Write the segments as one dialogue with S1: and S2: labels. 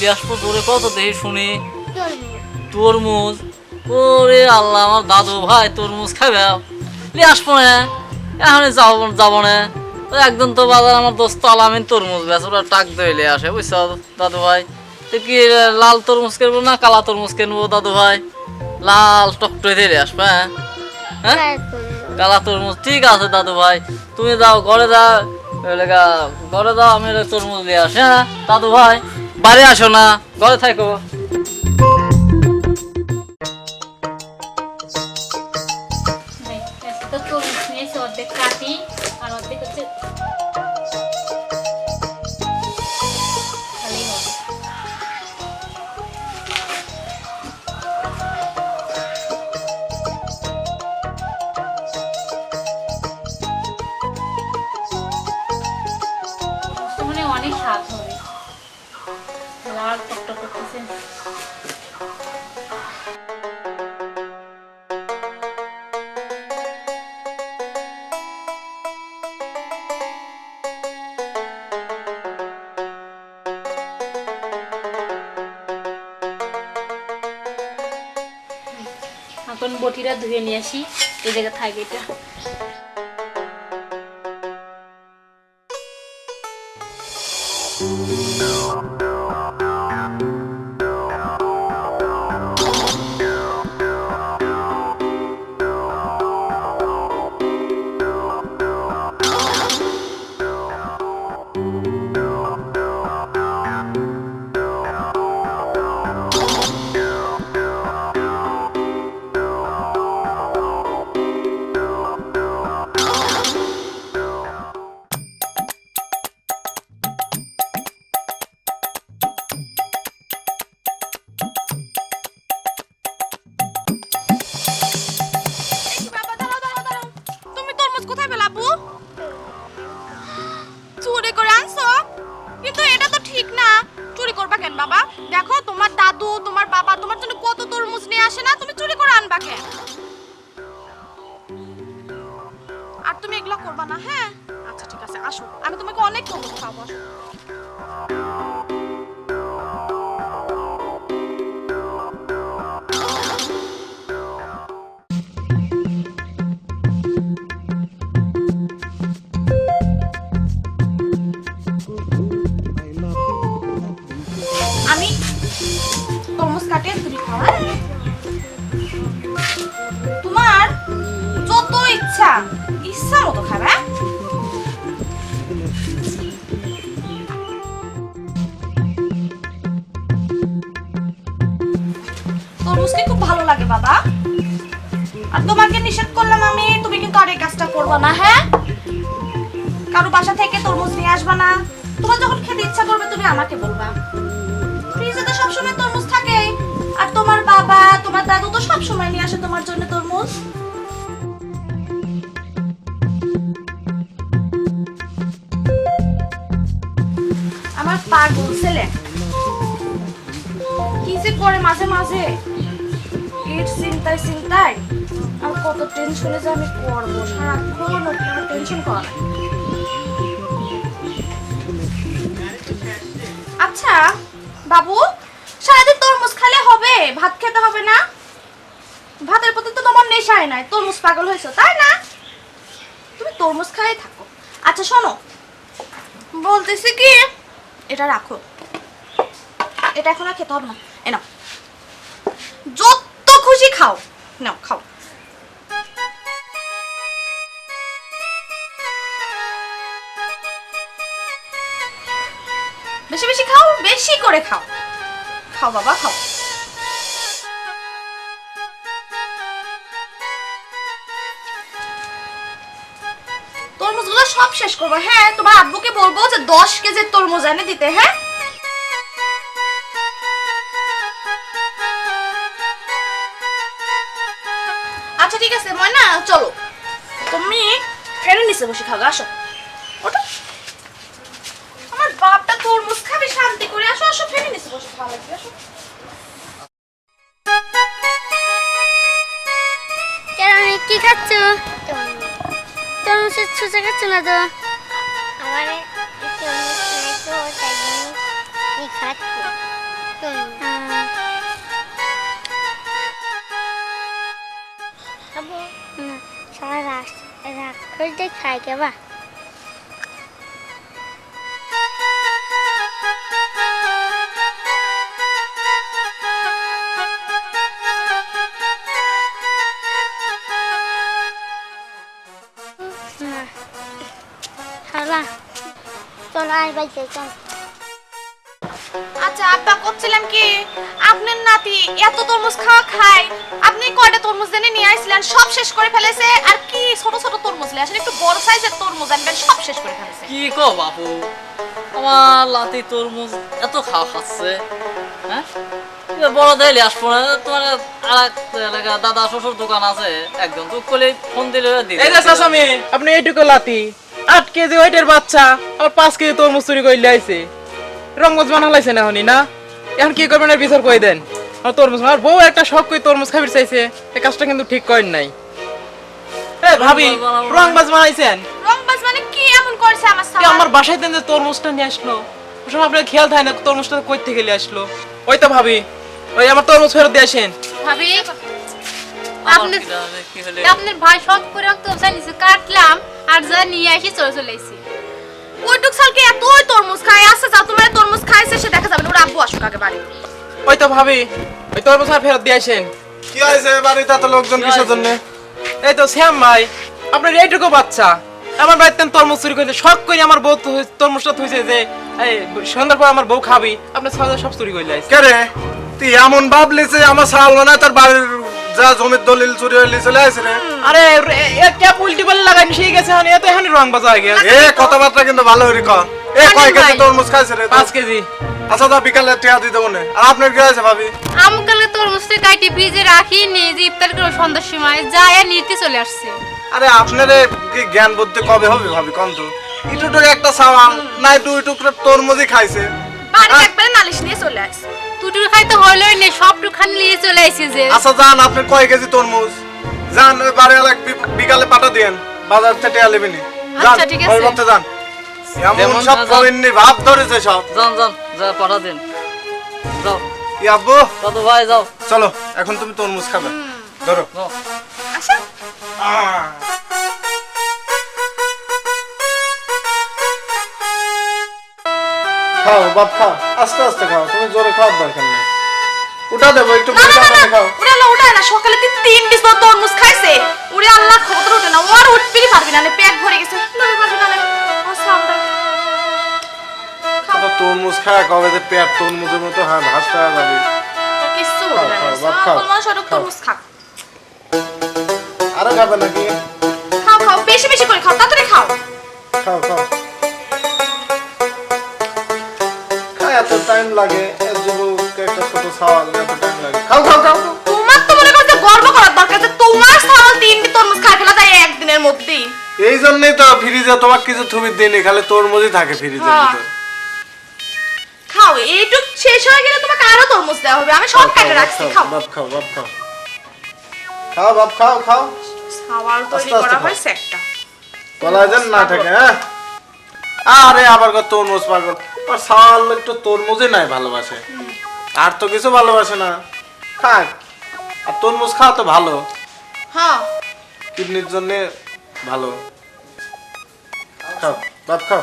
S1: লিয়াস তোরে কত দেখি শুনি তরমুজ। ওরে আল্লাহ, আমার দাদু ভাই তরমুজ খাবে লিয়াস পনে এখন যাব না। একদিন তো বাজার আমার দোস্ত আলামিন তরমুজ বেশ ওরা টাক দইলে আসে বুঝছ দাদু ভাই। তো কি লাল তরমুজ কিনবো না কালা তরমুজ কিনবো দাদু ভাই? লাল টকটই দিয়ে আসবে। হ্যাঁ হ্যাঁ কালা তরমুজ ঠিক আছে দাদু ভাই, তুমি যাও ঘরে যাও, ঘরে যাও, আমি তরমুজ নিয়ে আসি। হ্যাঁ দাদু ভাই বাড়ি আসো না, ঘরে থাকো।
S2: অনেক স্বাদ হবে, লাল টকটক করতেছে। এখন বটিটা ধুয়ে নিয়ে আসি, এই জায়গায় থাকে এটা।
S3: দেখো তোমার দাদু তোমার বাবা তোমার জন্য কত তরমুজ নিয়ে আসে না, তুমি চুরি করে আনবা কেন? আর তুমি এগুলো করবা না, হ্যাঁ? আচ্ছা ঠিক আছে, আসো, আমি তোমাকে অনেক তরমুজ খাওয়াবো। আমি তরমুজ কাটে তুমি খাওয়া, তোমার যত ইচ্ছা ইচ্ছা মতো খাবে। তরমুজকে খুব ভালো লাগে বাবা, আর তোমাকে নিষেধ করলাম আমি, তুমি কিন্তু আর এই কাজটা করবে না, হ্যাঁ? কারো বাসা থেকে তরমুজ নিয়ে আসবা না, তোমার যখন খেতে ইচ্ছা করবে তুমি আমাকে বলবা। ফ্রিজে তো সবসময় তরমুজ থাকে, আর তোমার বাবা তোমার দাদু তো সবসময় নিয়ে আসে তোমার জন্য তরমুজ। আমার পাগল ছেলে কি যে করে মাঝে মাঝে, এর চিন্তায় চিন্তায় আর কত টেনশনে যে আমি করবো, সারাক্ষণ ওকে টেনশন করা লাগে। আচ্ছা বাবু, সারাদিন তরমুজ খেলে হবে, ভাত খেতে হবে না? ভাতের প্রতি তো তোমার নেশাই নাই, তরমুজ পাগল হয়েছো তাই না? তুমি তরমুজ খাই থাকো। আচ্ছা শোনো, বলতেছি কি, এটা রাখো, এটা এখন আর খেতে হবে না, এ নাও, যত খুশি খাও, নাও খাও। বেশি বেশি খাও, বেশি করে খাও, খাও বাবা খাও। তরমুজগুলো সব শেষ করবো, হ্যাঁ? তোমার আব্বুকে বলবো যে 10 কেজি তরমুজ এনে দিতে, হ্যাঁ? আচ্ছা ঠিক আছে ময়না, চলো তুমি ফেরে নিচে বসে খাও, আসো ওটা। আমার বাপটা তরমুজ খাবে শান্তি করে, আসো আসো ফেরে নিচে বসে খাওয়া লাগবে, আসো।
S4: কি খাচ্ছ? তরমুজের ছুঁচা খাচ্ছ না তো?
S5: আমার তরমুজ খাচ্ছি।
S4: আবু সারা রাক্ষসটা খায় কেবা শালা চল আয় বাইতে চল
S3: আচ্ছা আব্বা করছিলাম কি আপনার নাতি এত তরমুজ খাওয়া খায়, আপনি কয়টা তরমুজ এনে নিয়ে আসছিলেন সব শেষ করে ফেলেছে, আর কি ছোট ছোট তরমুজ নিয়ে আসেন, একটু বড় সাইজের তরমুজ আনবেন সব শেষ করে ফেলেছে।
S1: কি কো বাপু, আমার লাতি তরমুজ এত খাওয়া খাচ্ছে, হ্যাঁ বড় দেয়লি আসবো না। তোমার আর এক এলাকা দাদা শ্বশুর দোকান আছে, একজন তো করলে ফোন দিলে দিবে।
S5: এই যে চাচামি, আপনি এইটুকু লাতি 8 কেজি ওইটার বাচ্চা আর 5 কেজি তরমুজ চুরি করে লাইছে, রঙ্গজ বানালাইছে না হনি না, এখন কি করবেন এর বিচার কই দেন। আর তরমুজ আর বউ একটা শখ করে তরমুজ খাবির চাইছে, এই কাজটা কিন্তু ঠিক করেন নাই। এই ভাবি রংবাজ বানাইছেন,
S3: রংবাজ মানে কি এমন করছে আমার
S5: কি
S3: সাথে?
S5: আমার বাসায় দেন যে তরমুজটা নিয়ে আসলো, ওসব আপনার খেয়াল থাকে না তরমুজটা কই থেকে নিয়ে আসলো। ওই তো ভাবি, ওই আমার তরমুজ ফেরত দিয়ে আসেন।
S6: ভাবি
S1: আমার কি হলে
S6: আপনার ভাই শখ করে তরমুজ নিচে কাটলাম আর যা নিয়ে আসি চলে এসেছি।
S3: ওইটুক সালকে এত তরমুজ খায়, আসছে যাও তোমার তরমুজ খাইছে সে দেখা যাবে না, ওর আব্বু আসুক আগে বাড়ি।
S5: ওই তো ভাবি, ওই তরমুজ ফেরত দিয়ে আসেন।
S7: কি হয়েছে বাড়িতে এত লোকজন কিসের জন্য?
S5: এই তো শ্যাম ভাই, আপনার এইটুকু বাচ্চা আমার বাড়িতে তরমুজ চুরি করেছে, শখ করে আমার বউ তরমুজটা থুইছে যে এই সন্ধ্যার পর আমার বউ খাবি, আপনার ছাগল সব চুরি করে লাইছে।
S7: কে রে তুই এমন ভাবলি যে আমার সাল না তোর বাড়ির যা জমির দলিল চুরি হইলি চলে আসে রে?
S5: আরে এ কে উল্টি বলে লাগাইনি সেই গেছে, এ তো এখন রং বাজা হয়ে গেছে।
S7: এ কথাবার্তা কিন্তু ভালো হরি ক। এ কয় কেজি তরমুজ খাইছে রে?
S5: 5 কেজি।
S7: আচ্ছা দা বিকালে টিয়া দিতে মনে। আর আপনার কি হয়েছে ভাবি?
S6: আমকালে তরমুজটা কাটি ফ্রিজে রাখি নিয়ে যে ইফতার করে সন্ধ্যার সময় যায় আর নিতে চলে আসছে।
S7: আরে আপনারে কি জ্ঞান বুদ্ধি কবে হবে ভাবি কোন তো? ইটুটুক একটা সাওয়াল নাই দুই টুকরা তরমুজই খাইছে।
S3: বাড়ি একবারে নালিশ নিয়ে চলে আসছে।
S6: টুটুর খাইতে হলোই নেই, সবটুখানি নিয়ে চলে আসছে যে।
S7: আচ্ছা যান আপনি কয় কেজি তরমুজ যান ওই বাড়ি এলাক বিকালে পাঠা দিয়েন, বাজার থেকে টিয়া নেবেনি। যান
S6: আচ্ছা, ঠিক আছে।
S7: ওই মতে যান। এমন
S1: যেমন
S7: সব
S1: যান।
S7: করেননি ভাব ধরেছে সব।
S1: যান যান যা পাঠা দেন, যাও
S7: ই আব্বু
S1: দাদু ভাই যাও।
S7: চলো এখন তুমি তরমুজ খাবে, ধরো।
S1: যাও।
S3: আচ্ছা
S7: খাও বাপ খাও, আস্তে আস্তে খাও, তুমি জোরে খাওয়ার দরকার নেই। উঠা দেবো একটু
S3: না না না
S7: খাও।
S3: ওরে আল্লাহ উঠায় না, সকালে তুই 3 পিস তরমুজ খাইছে, ওরে আল্লাহ খবর উঠে না, ওর উঠতেই পারবি না, পেট ভরে গেছে, উঠতে পারবি না। আচ্ছা আমরা
S7: তো তরমুজ খায় কবে যে পেট তরমুজের মতো হ্যাঁ ভাসটা যাবে।
S3: কিছু
S7: খাও,
S3: হবে না,
S7: খাও, বাপ, খাও,
S3: সকল মানুষ ওরকম
S7: খাও।
S3: তরমুজ খা।
S7: আরো খাবে নাকি?
S3: খাও খাও বেশি বেশি করে খাও, তাড়াতাড়ি খাও।
S7: খাও খাও। খায় এত টাইম লাগে, এর যুবককে একটা ছোট সাওয়াল এত টাইম লাগে। খাও খাও খাও খাও।
S3: তোমার তো মনে করছে গর্ব করার দরকার যে তোমার সারা 3টি তরমুজ খাই ফেলা যায় একদিনের মধ্যেই।
S7: এই জন্যই তো ফ্রিজে তোমার কিছু থুবি দিইনি, খালি তরমুজই থাকে ফ্রিজের
S3: হ্যাঁ।
S7: ভিতর।
S3: খাও এইটুক শেষ হয়ে গেলে তোমাকে আরো তরমুজ দেওয়া হবে, আমি সব কেটে রাখছি। খাও
S7: বাপ খাও বাপ খাও। খাও বাপ খাও খাও।
S3: সাওয়াল তৈরি
S7: আস্তে আস্তে
S3: করা
S7: খাও।
S3: হয়েছে একটা।
S7: বলা যেন না থাকে হ্যাঁ। আরে আবার কত তরমুজ পাগল, আর সাল একটু তরমুজই নাই ভালোবাসে, আর তো কিছু ভালোবাসে না। খাক, আর তরমুজ খাওয়া তো ভালো,
S3: হ্যাঁ
S7: কিডনির জন্য ভালো। খাও বাপ খাও।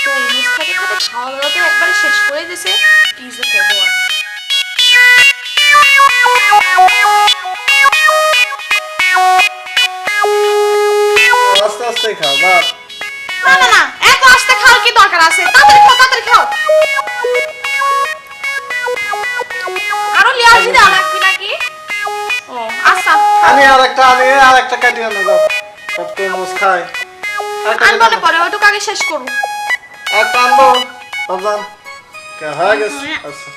S3: তরমুজ খেতে খেতে খাওয়া দাওয়া তো একবারে শেষ করে দিয়েছে, কি যে করবো আর।
S7: আস্তে আস্তে খাও বাপ।
S3: না না না এত আস্তে খাওয়ার কি দরকার আছে, তাড়াতাড়ি খাও তাড়াতাড়ি খাও। আরো লিয়াজি দেওয়া লাগবে নাকি? ও আচ্ছা
S7: আমি আর একটা কাটি আনো যাও। সব তরমুজ খাই। আরেকটা
S3: আনবো
S7: কাটি
S3: না
S7: আনো।
S3: পরে, ওটুকু আগে শেষ করুন।
S7: একটা আনবো বাবজান। কে হয়ে গেছে? আচ্ছা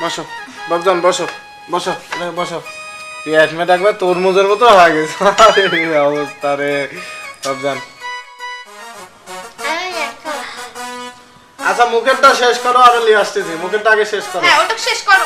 S7: বসো বাবজান বসো বসো বসো। পেটমে ডাকবে তরমুজের মতো হয়ে গেছে। আরে অবস্থা রে বাবজান। আচ্ছা মুখেরটা শেষ করো আর লিয়ে আসতেছি মুখেরটা আগে শেষ করো
S3: হ্যাঁ ওটা শেষ করো